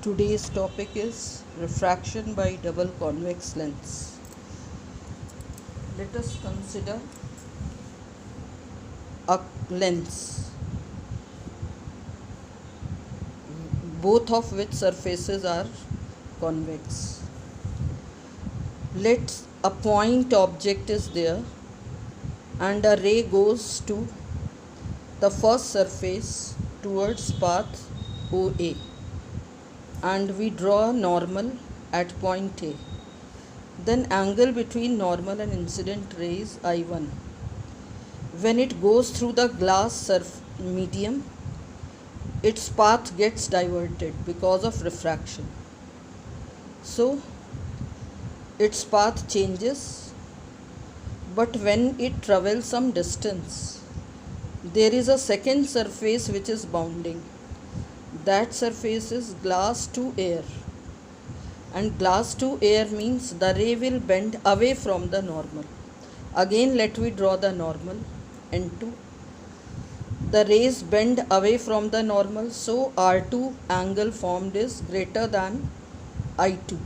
Today's topic is refraction by double convex lens. Let us consider a lens, both of which surfaces are convex. Let a point object is there and a ray goes to the first surface towards path OA, and we draw normal at point A. Then angle between normal and incident ray is I1. When it goes through the glass medium, its path gets diverted because of refraction. So its path changes, but when it travels some distance, there is a second surface which is bounding. That surface is glass to air, and glass to air means the ray will bend away from the normal. Again let me draw the normal N2. The rays bend away from the normal, so R2 angle formed is greater than I2.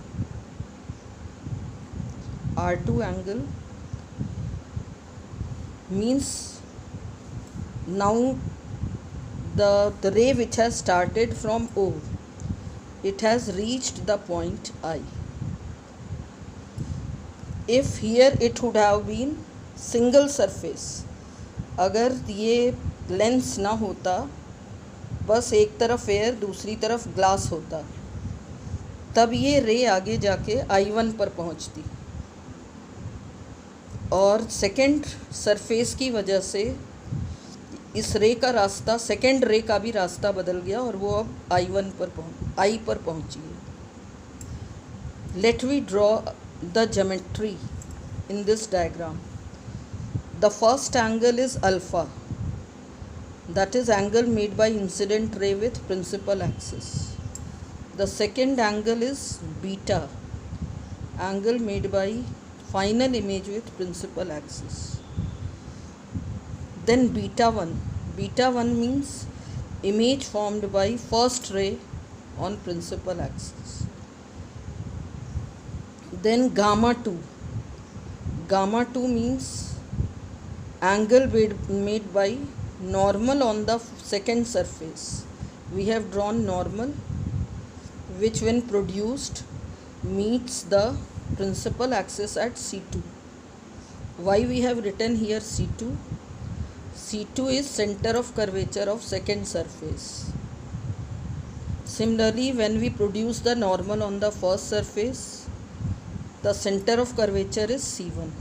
R2 angle means now the ray which has started from O, it has reached the point I. If here it would have been single surface, अगर ये lens ना होता, बस एक तरफ air दूसरी तरफ glass होता, तब ये रे आगे जाके I1 पर पहुंचती, और सेकेंड सरफेस की वजह से इस रे का रास्ता, सेकेंड रे का भी रास्ता बदल गया और वो अब I1 पर I पर पहुंची है. Let we draw the geometry in this diagram. The first angle is alpha, that is angle made by incident ray with principal axis. The second angle is beta, angle made by final image with principal axis. Then beta 1 means image formed by first ray on principal axis. Then gamma 2 means angle made by normal on the second surface. We have drawn normal, which when produced meets the principal axis at C2. Why we have written here C2? C2 is center of curvature of second surface. Similarly, when we produce the normal on the first surface, the center of curvature is C1.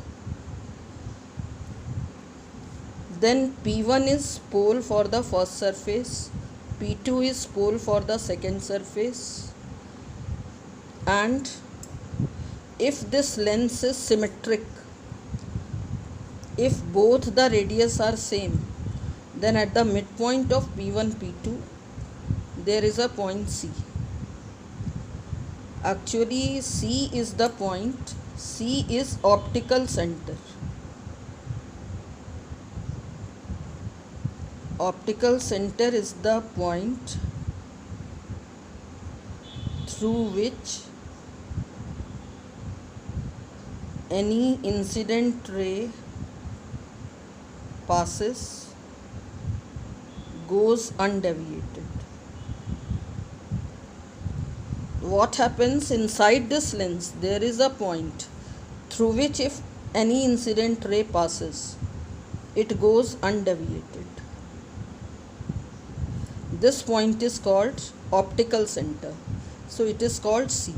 Then P1 is pole for the first surface, P2 is pole for the second surface, and if this lens is symmetric, if both the radius are same, then at the midpoint of P1, P2, there is a point C. Actually, C is the point, C is optical center. Optical center is the point through which any incident ray passes, goes undeviated. What happens inside this lens? There is a point through which if any incident ray passes, it goes undeviated. This point is called optical center, so it is called C.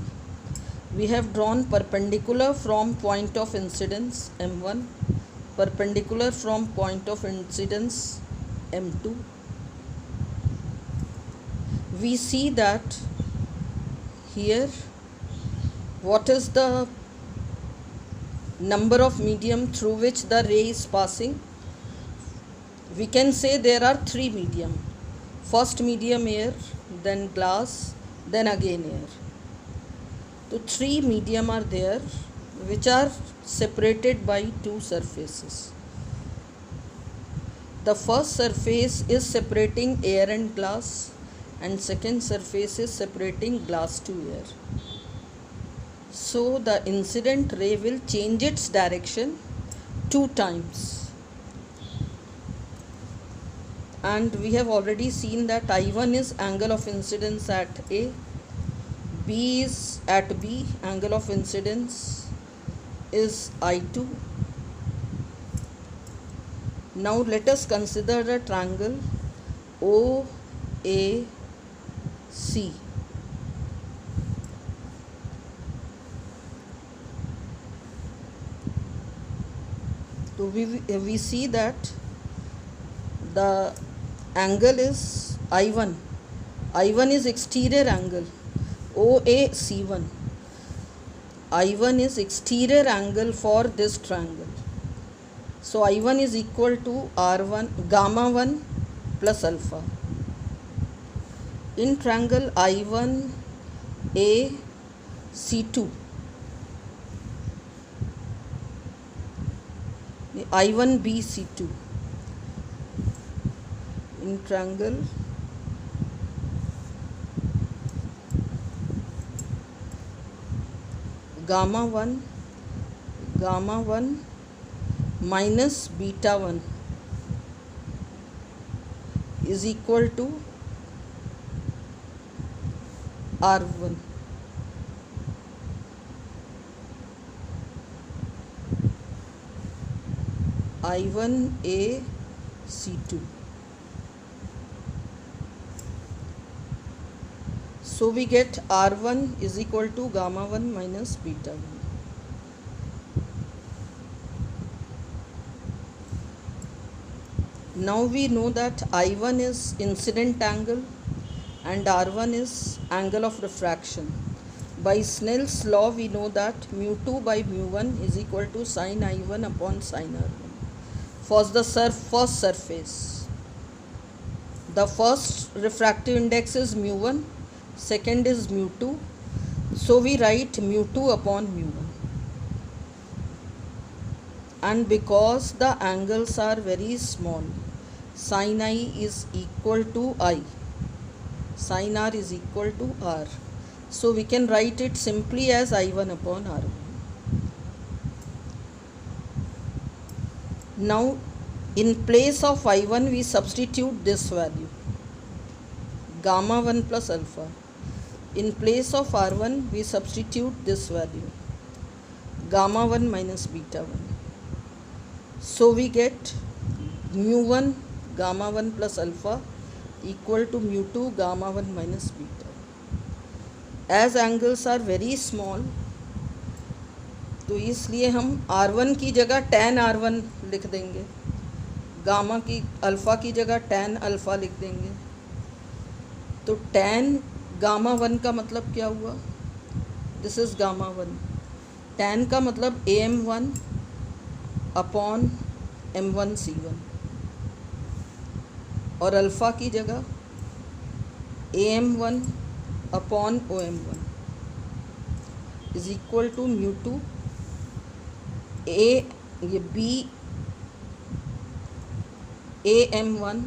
We have drawn perpendicular from point of incidence M1, perpendicular from point of incidence M2. We see that here, what is the number of medium through which the ray is passing? We can say there are three medium. First medium air, then glass, then again air. So three medium are there which are separated by two surfaces. The first surface is separating air and glass, and second surface is separating glass to air. So the incident ray will change its direction 2 times, and we have already seen that I1 is angle of incidence at A, B is at B, angle of incidence is I2. Now let us consider the triangle OAC. So we see that the angle is I1. I1 is exterior angle, OAC1. I1 is exterior angle for this triangle. So I1 is equal to R1 gamma 1 plus alpha. In triangle I1 AC2, I1 BC2, in triangle gamma 1 minus beta 1 is equal to R1. I1 AC2. So we get R1 is equal to gamma 1 minus beta 1. Now we know that I1 is incident angle and R1 is angle of refraction. By Snell's law we know that mu2 by mu1 is equal to sin I1 upon sin R1 for the first surface. The first refractive index is mu1, second is mu2, so we write mu2 upon mu1. And because the angles are very small, sin I is equal to I, sin R is equal to R, so we can write it simply as I1 upon R1. Now in place of I1 we substitute this value gamma 1 plus alpha. In place of R1 we substitute this value gamma 1 minus beta 1. So we get mu1 gamma 1 plus alpha equal to mu2 gamma 1 minus beta. As angles are very small, तो इसलिए हम R1 की जगह tan R1 लिख देंगे, gamma की alpha की जगह tan अल्फ़ा लिख देंगे. तो tan गामा 1 का मतलब क्या हुआ? This is gamma 1. tan का मतलब AM1 अपॉन M1 C1 और अल्फ़ा की जगह AM1 upon OM1 is equal to mu2 ये B AM1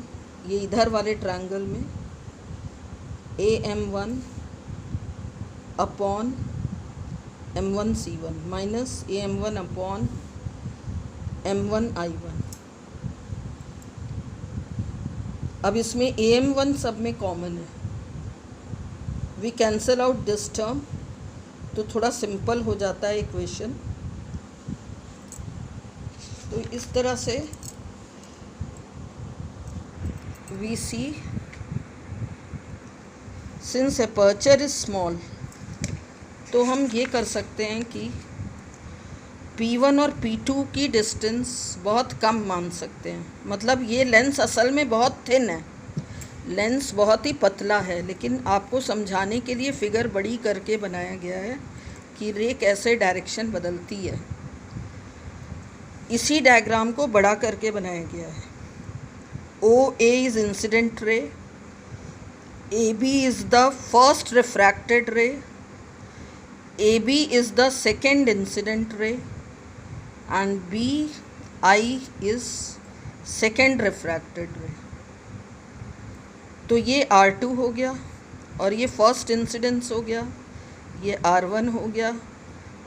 ये इधर वाले ट्रायंगल में AM1 upon M1 C1 minus AM1 upon M1 I1. अब इसमें AM1 सब में कॉमन है, we cancel out this term, तो थोड़ा सिंपल हो जाता है इक्वेशन. तो इस तरह से we see since aperture is small, तो हम ये कर सकते हैं कि P1 और P2 की डिस्टेंस बहुत कम मान सकते हैं. मतलब ये लेंस असल में बहुत थिन है, लेंस बहुत ही पतला है, लेकिन आपको समझाने के लिए फिगर बड़ी करके बनाया गया है कि रे कैसे डायरेक्शन बदलती है. इसी डायग्राम को बड़ा करके बनाया गया है. OA is incident ray, AB is the first refracted रे, AB is the second incident ray, and BI is second refracted ray. तो ये R2 हो गया और ये फर्स्ट इंसिडेंस हो गया, ये R1 हो गया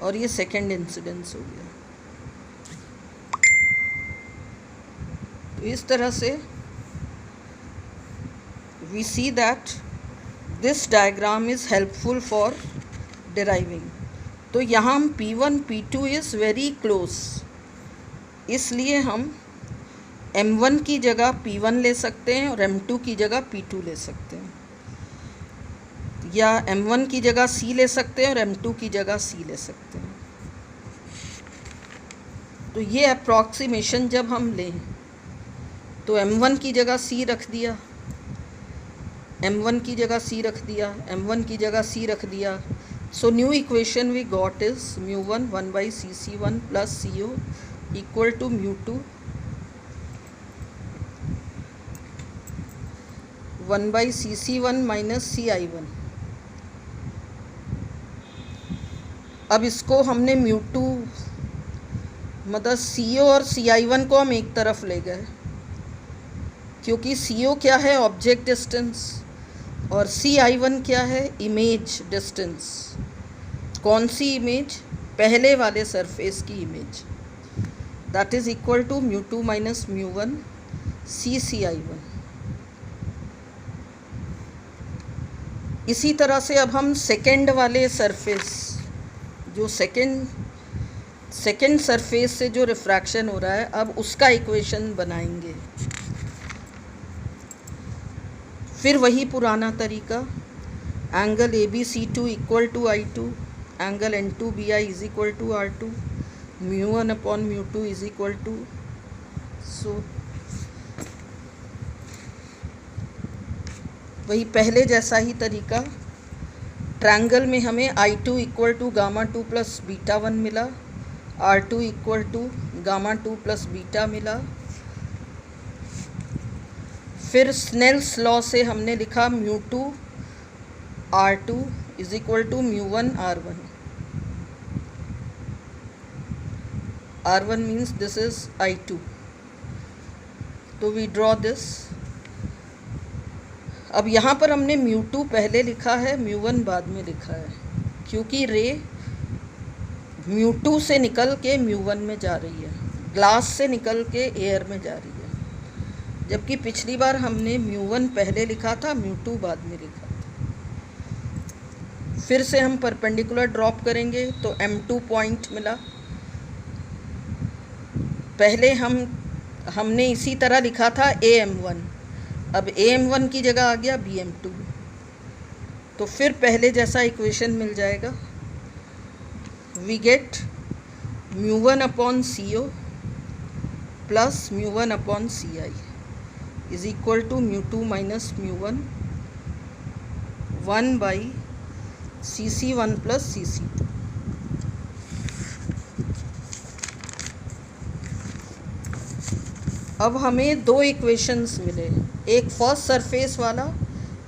और ये सेकंड इंसिडेंस हो गया। तो इस तरह से we see that this diagram is helpful for deriving. तो यहाँ हम P1 P2 is very close, इसलिए हम M1 की जगह P1 ले सकते हैं और M2 की जगह P2 ले सकते हैं, या M1 की जगह C ले सकते हैं और M2 की जगह C ले सकते हैं। तो ये अप्रॉक्सीमेशन जब हम लें तो M1 की जगह C रख दिया, M1 की जगह C रख दिया, M1 की जगह C रख दिया। So new equation we got is μ1 1/cc1 plus CO equal to μ2 1/cc1 minus CI1। अब इसको हमने μ2 मतलब CO और CI1 को हम एक तरफ ले गए, क्योंकि CO क्या है, ऑब्जेक्ट डिस्टेंस, और CI1 क्या है, इमेज डिस्टेंस। कौन सी इमेज, पहले वाले सरफेस की image. That is equal to μ2 minus μ1 CCI1। इसी तरह से अब हम सेकेंड वाले सरफेस, जो सेकेंड सरफेस से जो रिफ्रैक्शन हो रहा है, अब उसका इक्वेशन बनाएंगे। फिर वही पुराना तरीका, angle ABC2 equal to I2, angle N2BI is equal to R2, μ1 upon μ2 is equal to, so वही पहले जैसा ही तरीका। ट्रायंगल में हमें I2 इक्वल टू γ2 प्लस β1 मिला, R2 equal to γ2 plus beta मिला। फिर स्नेल्स लॉ से हमने लिखा μ2 R2 is equal to μ1 R1। R1 means this is I2। तो वी ड्रॉ दिस। अब यहाँ पर हमने μ2 पहले लिखा है, μ1 बाद में लिखा है, क्योंकि रे μ2 से निकल के μ1 में जा रही है, ग्लास से निकल के एयर में जा रही है, जबकि पिछली बार हमने μ1 पहले लिखा था, μ2 बाद में लिखा था। फिर से हम परपेंडिकुलर ड्रॉप करेंगे तो M2 पॉइंट मिला। पहले हमने इसी तरह लिखा था AM1, अब AM1 की जगह आ गया BM2, तो फिर पहले जैसा इक्वेशन मिल जाएगा। We get μ1 upon CO plus μ1 upon CI is equal to μ2 minus μ1 1/cc1 plus cc2। अब हमें दो इक्वेशंस मिले, एक फर्स्ट सरफेस वाला,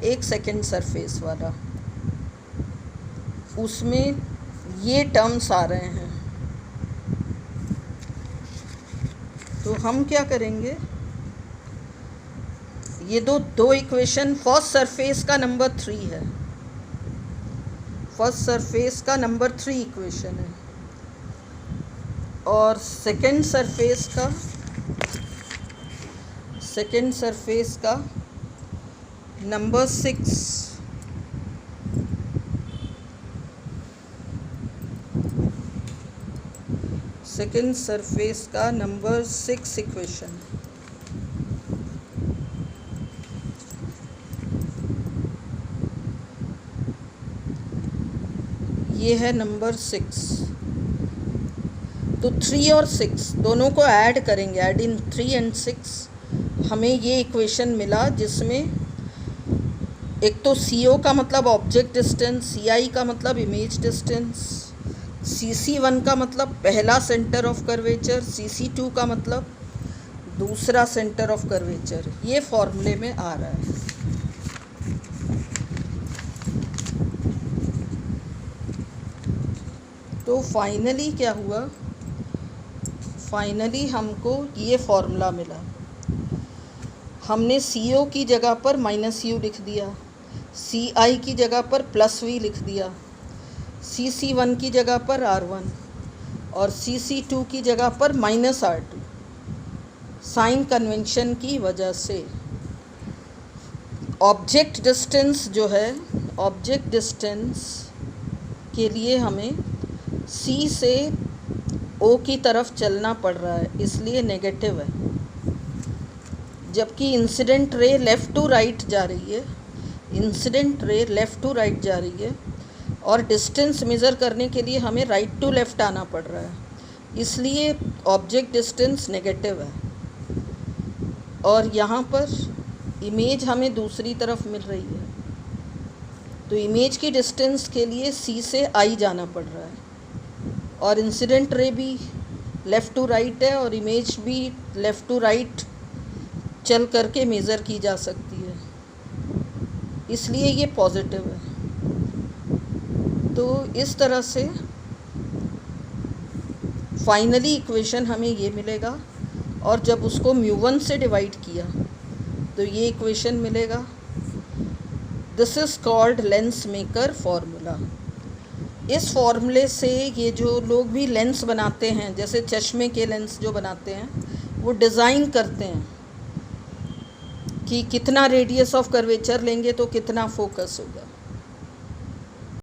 एक सेकंड सरफेस वाला। उसमें ये टर्म्स आ रहे हैं, तो हम क्या करेंगे, ये दो इक्वेशन, फर्स्ट सरफेस का नंबर 3 है, फर्स्ट सरफेस का नंबर 3 इक्वेशन है, और सेकंड सरफेस का नंबर 6। सेकंड सरफेस का नंबर 6 इक्वेशन। ये है नंबर 6। तो 3 और 6 दोनों को ऐड करेंगे, ऐड इन 3 एंड 6, हमें ये इक्वेशन मिला, जिसमें एक तो CO का मतलब ऑब्जेक्ट डिस्टेंस, CI का मतलब इमेज डिस्टेंस, CC1 का मतलब पहला सेंटर ऑफ कर्वेचर, CC2 का मतलब दूसरा सेंटर ऑफ कर्वेचर, ये फॉर्मूले में आ रहा है। तो फाइनली क्या हुआ, फाइनली हमको ये फॉर्मूला मिला। हमने CO की जगह पर -U लिख दिया, CI की जगह पर +V लिख दिया, CC1 की जगह पर R1 और CC2 की जगह पर -R2। साइन कन्वेंशन की वजह से ऑब्जेक्ट डिस्टेंस जो है, ऑब्जेक्ट डिस्टेंस के लिए हमें C से O की तरफ चलना पड़ रहा है, इसलिए नेगेटिव है। जबकि incident ray left to right जा रही है, incident ray left to right जा रही है और डिस्टेंस मेज़र करने के लिए हमें राइट टू लेफ़्ट आना पड़ रहा है, इसलिए ऑब्जेक्ट डिस्टेंस नेगेटिव है। और यहाँ पर इमेज हमें दूसरी तरफ मिल रही है, तो इमेज की डिस्टेंस के लिए C से I जाना पड़ रहा है और इंसिडेंट रे भी लेफ़्ट टू राइट है और इमेज भी लेफ़्ट टू राइट चल करके मेज़र की जा सकती है, इसलिए ये पॉजिटिव है। तो इस तरह से फाइनली इक्वेशन हमें ये मिलेगा और जब उसको μ1 से डिवाइड किया तो ये इक्वेशन मिलेगा। This is called lens maker formula. इस फॉर्मूले से ये जो लोग भी लेंस बनाते हैं, जैसे चश्मे के लेंस जो बनाते हैं, वो डिज़ाइन करते हैं कि कितना रेडियस ऑफ कर्वेचर लेंगे तो कितना फोकस होगा।